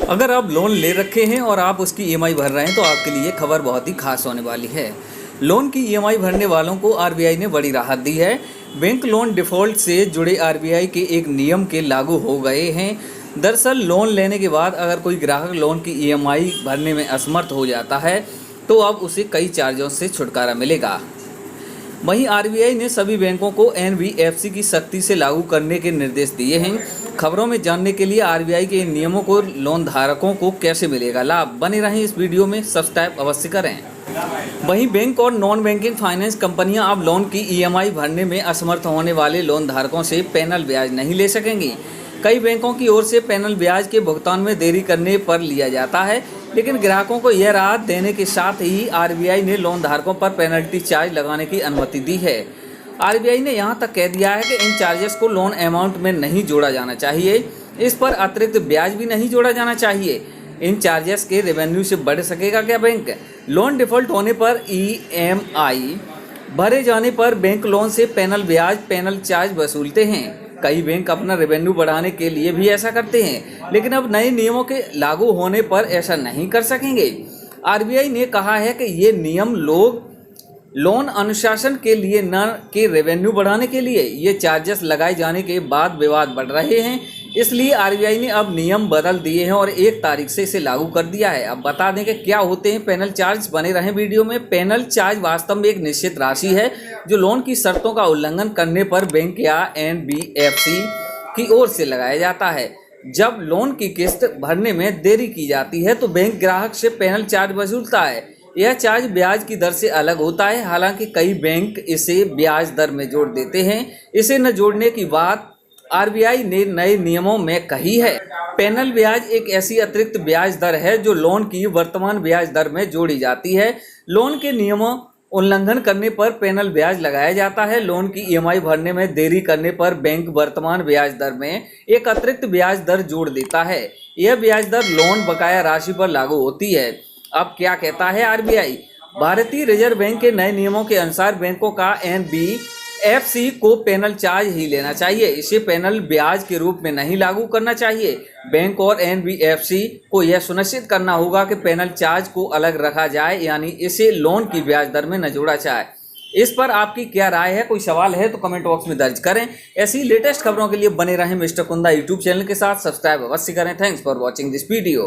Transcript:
अगर आप लोन ले रखे हैं और आप उसकी ईएमआई भर रहे हैं तो आपके लिए खबर बहुत ही खास होने वाली है। लोन की ईएमआई भरने वालों को आरबीआई ने बड़ी राहत दी है। बैंक लोन डिफ़ॉल्ट से जुड़े आरबीआई के एक नियम के लागू हो गए हैं। दरअसल लोन लेने के बाद अगर कोई ग्राहक लोन की ईएमआई भरने में असमर्थ हो जाता है तो अब उसे कई चार्जों से छुटकारा मिलेगा। वहीं आरबीआई ने सभी बैंकों को एनबीएफसी की सख्ती से लागू करने के निर्देश दिए हैं। खबरों में जानने के लिए आरबीआई के इन नियमों को लोन धारकों को कैसे मिलेगा लाभ, बने रहें इस वीडियो में, सब्सक्राइब अवश्य करें। वहीं बैंक और नॉन बैंकिंग फाइनेंस कंपनियां अब लोन की ईएमआई भरने में असमर्थ होने वाले लोन धारकों से पैनल ब्याज नहीं ले सकेंगी। कई बैंकों की ओर से पैनल ब्याज के भुगतान में देरी करने पर लिया जाता है, लेकिन ग्राहकों को यह राहत देने के साथ ही आरबीआई ने लोन धारकों पर पेनल्टी चार्ज लगाने की अनुमति दी है। आरबीआई ने यहां तक कह दिया है कि इन चार्जेस को लोन अमाउंट में नहीं जोड़ा जाना चाहिए। इस पर अतिरिक्त ब्याज भी नहीं जोड़ा जाना चाहिए। इन चार्जेस के रेवेन्यू से बढ़ सकेगा क्या बैंक? लोन डिफॉल्ट होने पर ईएमआई भरे जाने पर बैंक लोन से पैनल ब्याज, पैनल चार्ज वसूलते हैं। कई बैंक अपना रेवेन्यू बढ़ाने के लिए भी ऐसा करते हैं, लेकिन अब नए नियमों के लागू होने पर ऐसा नहीं कर सकेंगे। आरबीआई ने कहा है कि ये नियम लोन अनुशासन के लिए न कि रेवेन्यू बढ़ाने के लिए। ये चार्जेस लगाए जाने के बाद विवाद बढ़ रहे हैं, इसलिए आरबीआई ने अब नियम बदल दिए हैं और 1 तारीख से इसे लागू कर दिया है। अब बता दें कि क्या होते हैं पैनल चार्ज, बने रहें वीडियो में। पैनल चार्ज वास्तव में एक निश्चित राशि है जो लोन की शर्तों का उल्लंघन करने पर बैंक या एनबीएफसी की ओर से लगाया जाता है। जब लोन की किस्त भरने में देरी की जाती है तो बैंक ग्राहक से पैनल चार्ज वसूलता है। यह चार्ज ब्याज की दर से अलग होता है। हालांकि कई बैंक इसे ब्याज दर में जोड़ देते हैं। इसे न जोड़ने की बात आरबीआई ने नए नियमों में कही है। पैनल ब्याज एक ऐसी अतिरिक्त ब्याज दर है जो लोन की वर्तमान ब्याज दर में जोड़ी जाती है। लोन के नियमों उल्लंघन करने पर पैनल ब्याज लगाया जाता है। लोन की ईएमआई भरने में देरी करने पर बैंक वर्तमान ब्याज दर में एक अतिरिक्त ब्याज दर जोड़ देता है। यह ब्याज दर लोन बकाया राशि पर लागू होती है। अब क्या कहता है आरबीआई? भारतीय रिजर्व बैंक के नए नियमों के अनुसार बैंकों का एनबीएफसी को पैनल चार्ज ही लेना चाहिए। इसे पैनल ब्याज के रूप में नहीं लागू करना चाहिए। बैंक और एनबीएफसी को यह सुनिश्चित करना होगा कि पैनल चार्ज को अलग रखा जाए, यानी इसे लोन की ब्याज दर में न जोड़ा जाए। इस पर आपकी क्या राय है? कोई सवाल है तो कमेंट बॉक्स में दर्ज करें। ऐसी लेटेस्ट खबरों के लिए बने रहें मिस्टर कुंदा यूट्यूब चैनल के साथ। सब्सक्राइब अवश्य करें। Thanks for watching this video.